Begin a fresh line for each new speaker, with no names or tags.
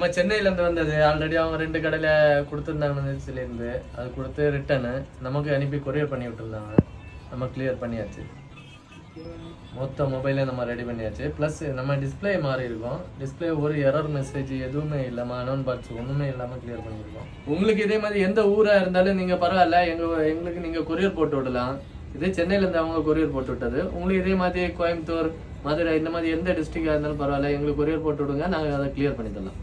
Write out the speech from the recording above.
நம்ம சென்னையிலேருந்து வந்தது ஆல்ரெடி அவங்க 2 கடையில் கொடுத்துருந்தாங்கன்னு சொல்லியிருந்து அது கொடுத்து ரிட்டனு நமக்கு அனுப்பி கொரியர் பண்ணி விட்டுருந்தாங்க. நம்ம கிளியர் பண்ணியாச்சு. மொத்த மொபைலே நம்ம ரெடி பண்ணியாச்சு. ப்ளஸ் நம்ம டிஸ்பிளே மாறி இருக்கும். டிஸ்பிளே ஒரு எரர் மெசேஜ் எதுவுமே இல்லாமல் அனௌன் பாக்ஸ் ஒன்றுமே இல்லாமல் கிளியர் பண்ணியிருக்கோம். உங்களுக்கு இதே மாதிரி எந்த ஊராக இருந்தாலும் நீங்கள் பரவாயில்ல எங்களுக்கு நீங்கள் கொரியர் போட்டு விடலாம். இதே சென்னையிலேருந்து அவங்க கொரியர் போட்டு விட்டது. உங்களுக்கு இதே மாதிரி கோயம்புத்தூர், மதுரை இந்த மாதிரி எந்த டிஸ்ட்ரிக்டாக இருந்தாலும் பரவாயில்ல, எங்களுக்கு கொரியர் போட்டு விடுங்க, நாங்கள் அதை கிளியர் பண்ணி தரலாம்.